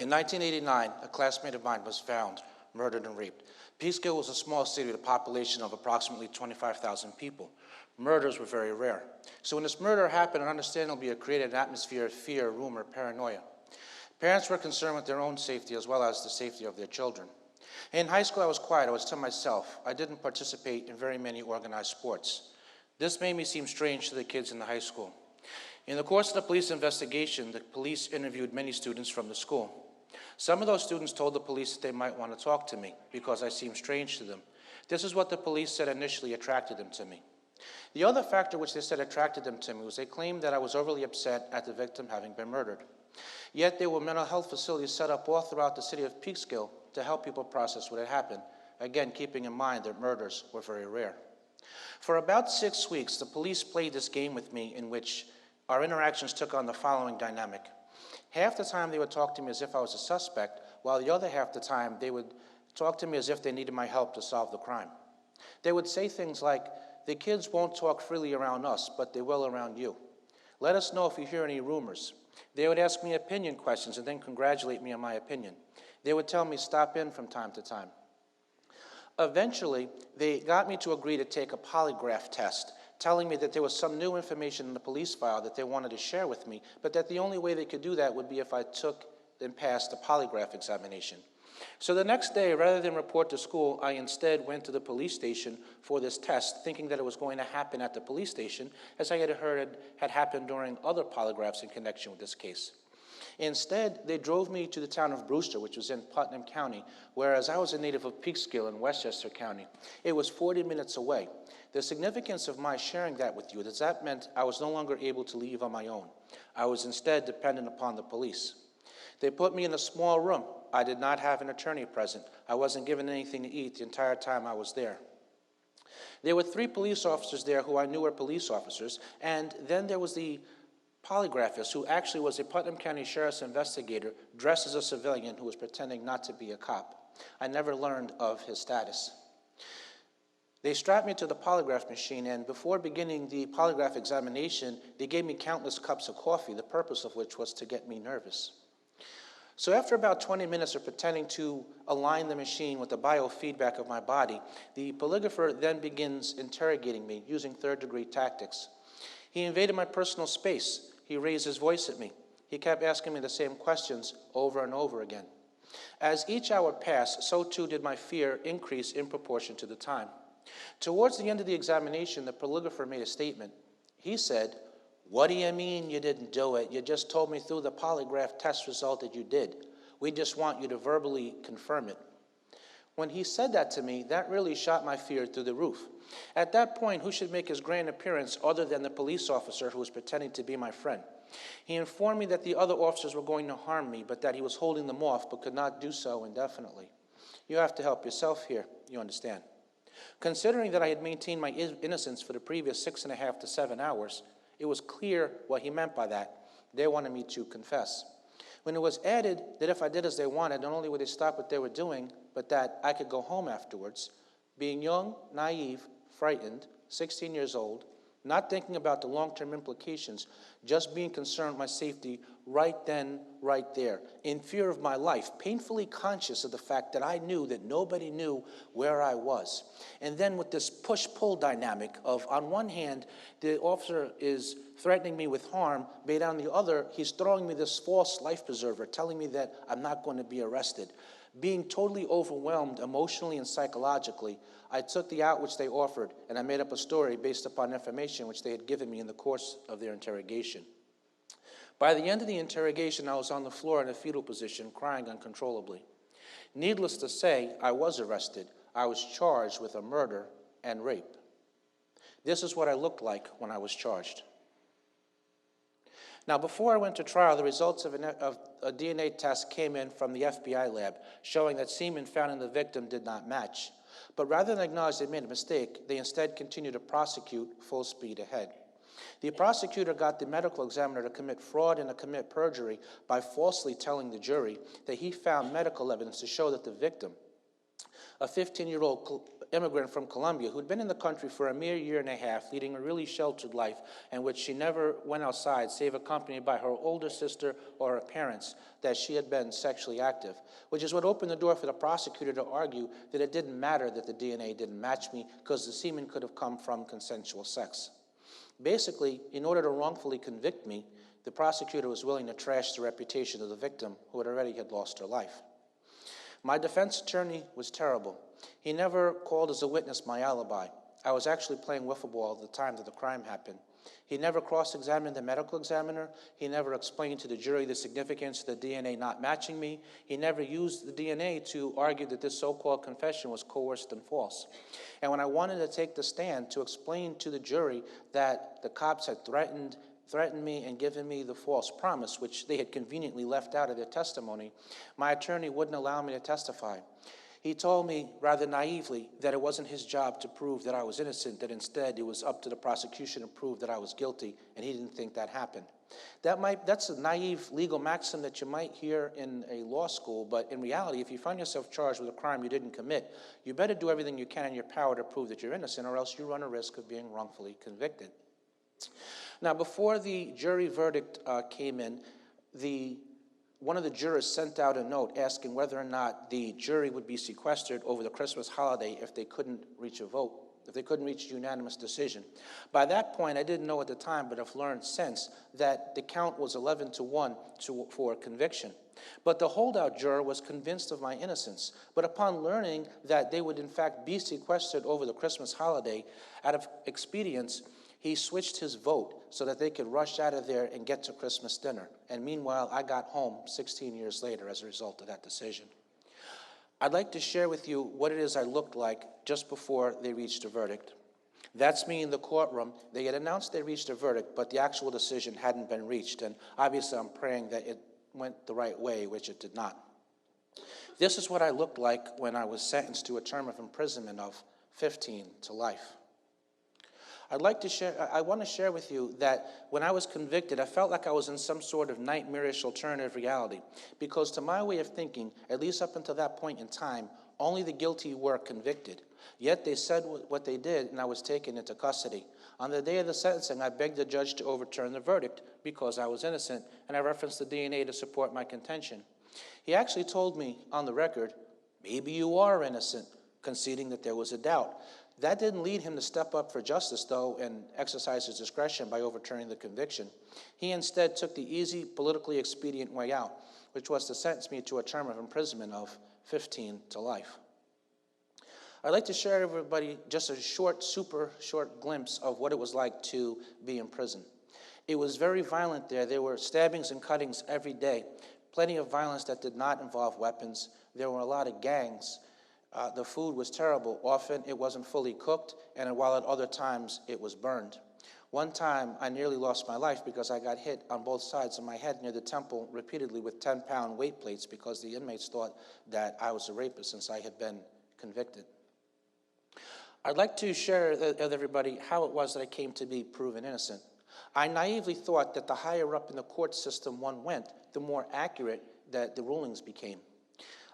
In 1989, a classmate of mine was found murdered and raped. Peekskill was a small city with a population of approximately 25,000 people. Murders were very rare. So when this murder happened, it understandably created an atmosphere of fear, rumor, paranoia. Parents were concerned with their own safety as well as the safety of their children. In high school, I was quiet. I was to myself. I didn't participate in very many organized sports. This made me seem strange to the kids in the high school. In the course of the police investigation, the police interviewed many students from the school. Some of those students told the police that they might want to talk to me because I seemed strange to them. This is what the police said initially attracted them to me. The other factor which they said attracted them to me was they claimed that I was overly upset at the victim having been murdered. Yet there were mental health facilities set up all throughout the city of Peekskill to help people process what had happened, again keeping in mind that murders were very rare. For about 6 weeks, the police played this game with me in which our interactions took on the following dynamic. Half the time they would talk to me as if I was a suspect, while the other half the time they would talk to me as if they needed my help to solve the crime. They would say things like, "The kids won't talk freely around us, but they will around you. Let us know if you hear any rumors." They would ask me opinion questions and then congratulate me on my opinion. They would tell me stop in from time to time. Eventually, they got me to agree to take a polygraph test, telling me that there was some new information in the police file that they wanted to share with me, but that the only way they could do that would be if I took and passed the polygraph examination. So the next day, rather than report to school, I instead went to the police station for this test, thinking that it was going to happen at the police station, as I had heard had happened during other polygraphs in connection with this case. Instead, they drove me to the town of Brewster, which was in Putnam County, whereas I was a native of Peekskill in Westchester County. It was 40 minutes away. The significance of my sharing that with you is that meant I was no longer able to leave on my own. I was instead dependent upon the police. They put me in a small room. I did not have an attorney present. I wasn't given anything to eat the entire time I was there. There were 3 police officers there who I knew were police officers, and then there was the polygraphist, who actually was a Putnam County Sheriff's investigator dressed as a civilian who was pretending not to be a cop. I never learned of his status. They strapped me to the polygraph machine, and before beginning the polygraph examination, they gave me countless cups of coffee, the purpose of which was to get me nervous. So after about 20 minutes of pretending to align the machine with the biofeedback of my body, the polygrapher then begins interrogating me using third-degree tactics. He invaded my personal space. He raised his voice at me. He kept asking me the same questions over and over again. As each hour passed, so too did my fear increase in proportion to the time. Towards the end of the examination, the polygrapher made a statement. He said, "What do you mean you didn't do it? You just told me through the polygraph test result that you did. We just want you to verbally confirm it." When he said that to me, that really shot my fear through the roof. At that point, who should make his grand appearance other than the police officer who was pretending to be my friend? He informed me that the other officers were going to harm me, but that he was holding them off, but could not do so indefinitely. You have to help yourself here, you understand. Considering that I had maintained my innocence for the previous 6.5 to 7 hours, it was clear what he meant by that. They wanted me to confess. When it was added that if I did as they wanted, not only would they stop what they were doing, but that I could go home afterwards, being young, naive, frightened, 16 years old, not thinking about the long-term implications, just being concerned with my safety right then, right there, in fear of my life, painfully conscious of the fact that I knew that nobody knew where I was. And then with this push-pull dynamic of, on one hand, the officer is threatening me with harm, but on the other, he's throwing me this false life preserver, telling me that I'm not going to be arrested. Being totally overwhelmed emotionally and psychologically, I took the out which they offered, and I made up a story based upon information which they had given me in the course of their interrogation. By the end of the interrogation, I was on the floor in a fetal position, crying uncontrollably. Needless to say, I was arrested. I was charged with a murder and rape. This is what I looked like when I was charged. Now, before I went to trial, the results of a DNA test came in from the FBI lab, showing that semen found in the victim did not match. But rather than acknowledge they made a mistake, they instead continued to prosecute full speed ahead. The prosecutor got the medical examiner to commit fraud and to commit perjury by falsely telling the jury that he found medical evidence to show that the victim, a 15-year-old immigrant from Colombia who'd been in the country for a mere year and a half, leading a really sheltered life in which she never went outside, save accompanied by her older sister or her parents, that she had been sexually active, which is what opened the door for the prosecutor to argue that it didn't matter that the DNA didn't match me because the semen could have come from consensual sex. Basically, in order to wrongfully convict me, the prosecutor was willing to trash the reputation of the victim who had already lost her life. My defense attorney was terrible. He never called as a witness my alibi. I was actually playing wiffle ball at the time that the crime happened. He never cross-examined the medical examiner. He never explained to the jury the significance of the DNA not matching me. He never used the DNA to argue that this so-called confession was coerced and false. And when I wanted to take the stand to explain to the jury that the cops had threatened me and given me the false promise, which they had conveniently left out of their testimony, my attorney wouldn't allow me to testify. He told me, rather naively, that it wasn't his job to prove that I was innocent, that instead it was up to the prosecution to prove that I was guilty, and he didn't think that happened. That's a naive legal maxim that you might hear in a law school, but in reality, if you find yourself charged with a crime you didn't commit, you better do everything you can in your power to prove that you're innocent, or else you run a risk of being wrongfully convicted. Now, before the jury verdict came in, one of the jurors sent out a note asking whether or not the jury would be sequestered over the Christmas holiday if they couldn't reach a vote, if they couldn't reach a unanimous decision. By that point, I didn't know at the time, but I've learned since, that the count was 11-1 for conviction. But the holdout juror was convinced of my innocence. But upon learning that they would in fact be sequestered over the Christmas holiday, out of expedience, he switched his vote so that they could rush out of there and get to Christmas dinner. And meanwhile, I got home 16 years later as a result of that decision. I'd like to share with you what it is I looked like just before they reached a verdict. That's me in the courtroom. They had announced they reached a verdict, but the actual decision hadn't been reached. And obviously, I'm praying that it went the right way, which it did not. This is what I looked like when I was sentenced to a term of imprisonment of 15 to life. I want to share with you that when I was convicted, I felt like I was in some sort of nightmarish alternative reality, because to my way of thinking, at least up until that point in time, only the guilty were convicted. Yet they said what they did, and I was taken into custody. On the day of the sentencing, I begged the judge to overturn the verdict because I was innocent, and I referenced the DNA to support my contention. He actually told me on the record, "Maybe you are innocent," conceding that there was a doubt. That didn't lead him to step up for justice, though, and exercise his discretion by overturning the conviction. He instead took the easy, politically expedient way out, which was to sentence me to a term of imprisonment of 15 to life. I'd like to share with everybody just a super short glimpse of what it was like to be in prison. It was very violent there. There were stabbings and cuttings every day, plenty of violence that did not involve weapons. There were a lot of gangs. The food was terrible. Often it wasn't fully cooked, and while at other times it was burned. One time I nearly lost my life because I got hit on both sides of my head near the temple repeatedly with 10-pound weight plates because the inmates thought that I was a rapist since I had been convicted. I'd like to share with everybody how it was that I came to be proven innocent. I naively thought that the higher up in the court system one went, the more accurate that the rulings became.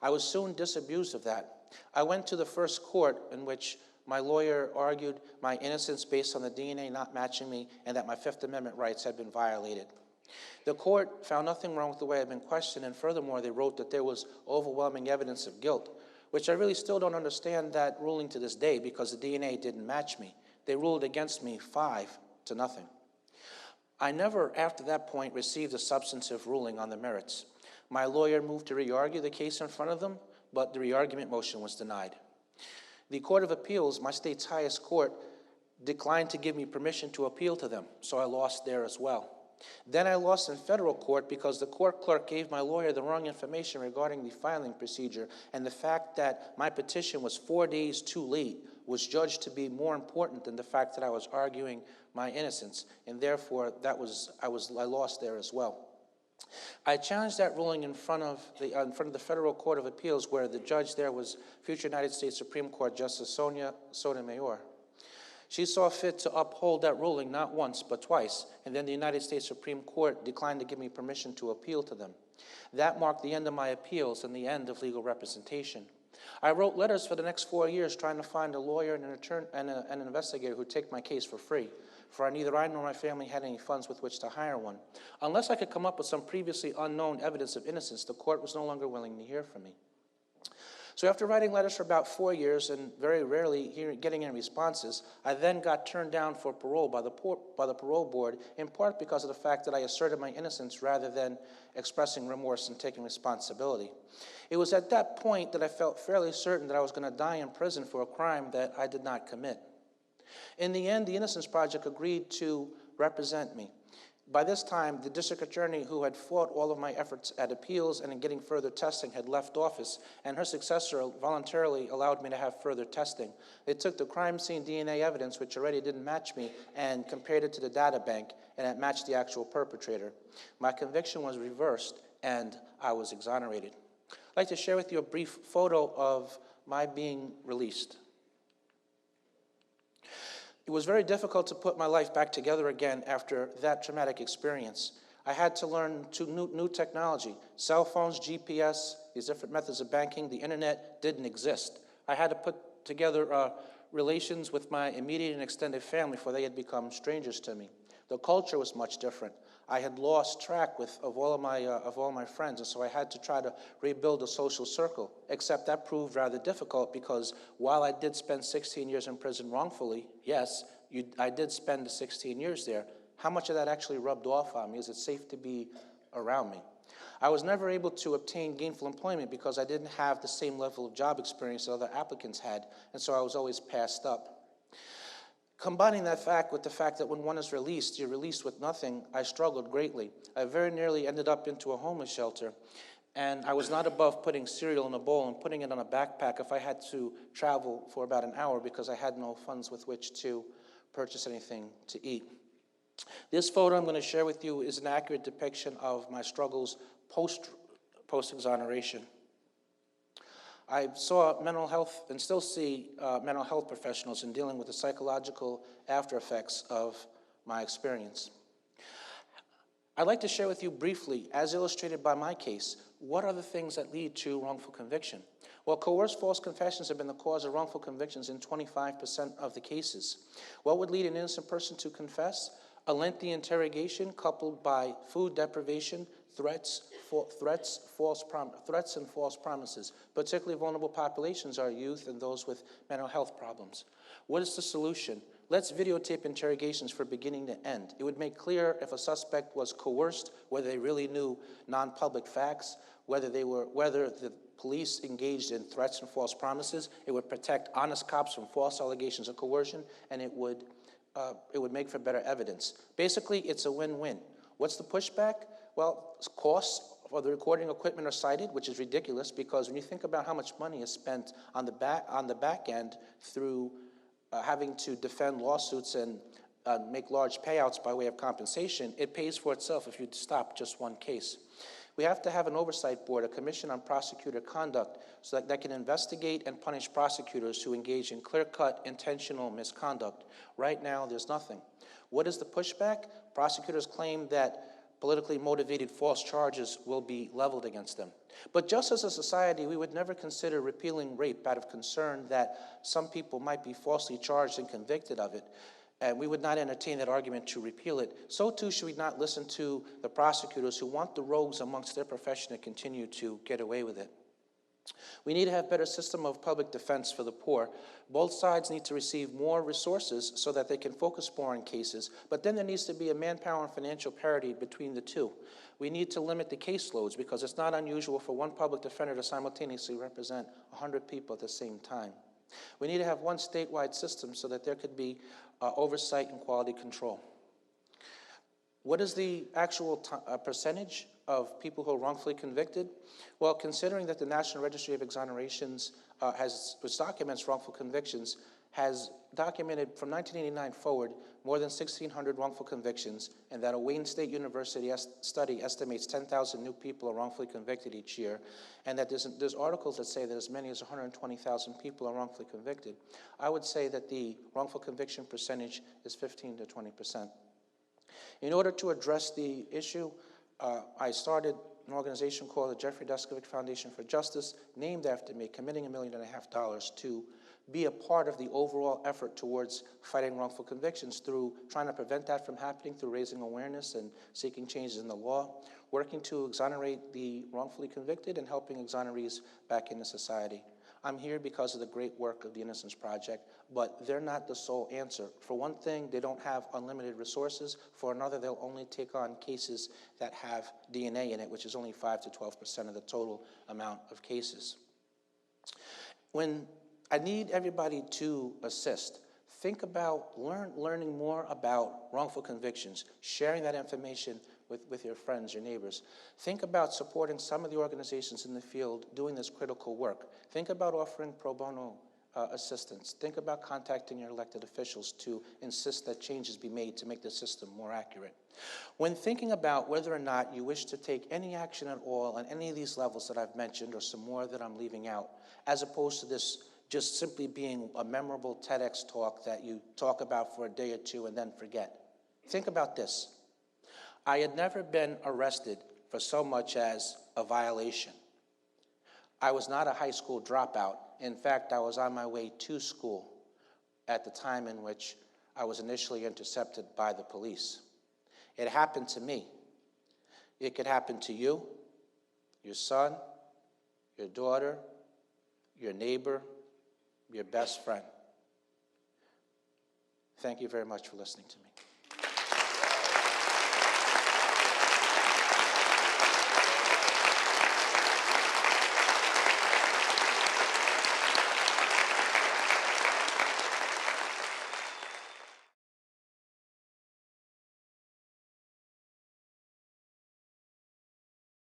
I was soon disabused of that. I went to the first court in which my lawyer argued my innocence based on the DNA not matching me and that my Fifth Amendment rights had been violated. The court found nothing wrong with the way I'd been questioned, and furthermore, they wrote that there was overwhelming evidence of guilt, which I really still don't understand that ruling to this day because the DNA didn't match me. They ruled against me 5-0. I never, after that point, received a substantive ruling on the merits. My lawyer moved to re-argue the case in front of them, but the re-argument motion was denied. The Court of Appeals, my state's highest court, declined to give me permission to appeal to them, so I lost there as well. Then I lost in federal court because the court clerk gave my lawyer the wrong information regarding the filing procedure, and the fact that my petition was 4 days too late was judged to be more important than the fact that I was arguing my innocence, and therefore I lost there as well. I challenged that ruling in front of the Federal Court of Appeals, where the judge there was future United States Supreme Court Justice Sonia Sotomayor. She saw fit to uphold that ruling not once but twice, and then the United States Supreme Court declined to give me permission to appeal to them. That marked the end of my appeals and the end of legal representation. I wrote letters for the next 4 years trying to find a lawyer and an attorney and an investigator who'd take my case for free, for neither I nor my family had any funds with which to hire one. Unless I could come up with some previously unknown evidence of innocence, the court was no longer willing to hear from me. So after writing letters for about 4 years and very rarely getting any responses, I then got turned down for parole by the parole board, in part because of the fact that I asserted my innocence rather than expressing remorse and taking responsibility. It was at that point that I felt fairly certain that I was going to die in prison for a crime that I did not commit. In the end, the Innocence Project agreed to represent me. By this time, the district attorney who had fought all of my efforts at appeals and in getting further testing had left office, and her successor voluntarily allowed me to have further testing. They took the crime scene DNA evidence, which already didn't match me, and compared it to the data bank, and it matched the actual perpetrator. My conviction was reversed, and I was exonerated. I'd like to share with you a brief photo of my being released. It was very difficult to put my life back together again after that traumatic experience. I had to learn new technology. Cell phones, GPS, these different methods of banking, the internet didn't exist. I had to put together relations with my immediate and extended family, for they had become strangers to me. The culture was much different. I had lost track of all my friends, and so I had to try to rebuild a social circle, except that proved rather difficult because while I did spend 16 years in prison wrongfully, yes, I did spend the 16 years there, how much of that actually rubbed off on me? Is it safe to be around me? I was never able to obtain gainful employment because I didn't have the same level of job experience that other applicants had, and so I was always passed up. Combining that fact with the fact that when one is released, you're released with nothing, I struggled greatly. I very nearly ended up into a homeless shelter, and I was not above putting cereal in a bowl and putting it on a backpack if I had to travel for about an hour because I had no funds with which to purchase anything to eat. This photo I'm going to share with you is an accurate depiction of my struggles post-exoneration. I saw mental health and still see mental health professionals in dealing with the psychological after effects of my experience. I'd like to share with you briefly, as illustrated by my case, what are the things that lead to wrongful conviction? Well, coerced false confessions have been the cause of wrongful convictions in 25% of the cases. What would lead an innocent person to confess? A lengthy interrogation coupled by food deprivation, threats and false promises. Particularly vulnerable populations are youth and those with mental health problems. What is the solution? Let's videotape interrogations from beginning to end. It would make clear if a suspect was coerced, whether they really knew non-public facts, whether the police engaged in threats and false promises. It would protect honest cops from false allegations of coercion, and it would make for better evidence. Basically, it's a win-win. What's the pushback? Well, costs for the recording equipment are cited, which is ridiculous because when you think about how much money is spent on the back end through having to defend lawsuits and make large payouts by way of compensation, it pays for itself if you stop just one case. We have to have an oversight board, a commission on prosecutor conduct, so that can investigate and punish prosecutors who engage in clear-cut, intentional misconduct. Right now, there's nothing. What is the pushback? Prosecutors claim that politically motivated false charges will be leveled against them. But just as a society, we would never consider repealing rape out of concern that some people might be falsely charged and convicted of it. And we would not entertain that argument to repeal it. So too should we not listen to the prosecutors who want the rogues amongst their profession to continue to get away with it. We need to have a better system of public defense for the poor. Both sides need to receive more resources so that they can focus more on cases, but then there needs to be a manpower and financial parity between the two. We need to limit the caseloads because it's not unusual for one public defender to simultaneously represent 100 people at the same time. We need to have one statewide system so that there could be oversight and quality control. What is the actual percentage of people who are wrongfully convicted? Well, considering that the National Registry of Exonerations which documents wrongful convictions, has documented from 1989 forward more than 1,600 wrongful convictions, and that a Wayne State University study estimates 10,000 new people are wrongfully convicted each year, and that there's articles that say that as many as 120,000 people are wrongfully convicted. I would say that the wrongful conviction percentage is 15 to 20%. In order to address the issue, I started an organization called the Jeffrey Deskovic Foundation for Justice, named after me, committing $1.5 million to be a part of the overall effort towards fighting wrongful convictions through trying to prevent that from happening, through raising awareness and seeking changes in the law, working to exonerate the wrongfully convicted, and helping exonerees back into society. I'm here because of the great work of the Innocence Project, but they're not the sole answer. For one thing, they don't have unlimited resources. For another, they'll only take on cases that have DNA in it, which is only 5 to 12% of the total amount of cases. When I need everybody to assist, think about learning more about wrongful convictions, sharing that information with your friends, your neighbors. Think about supporting some of the organizations in the field doing this critical work. Think about offering pro bono assistance. Think about contacting your elected officials to insist that changes be made to make the system more accurate. When thinking about whether or not you wish to take any action at all on any of these levels that I've mentioned, or some more that I'm leaving out, as opposed to this just simply being a memorable TEDx talk that you talk about for a day or two and then forget, think about this. I had never been arrested for so much as a violation. I was not a high school dropout. In fact, I was on my way to school at the time in which I was initially intercepted by the police. It happened to me. It could happen to you, your son, your daughter, your neighbor, your best friend. Thank you very much for listening to me.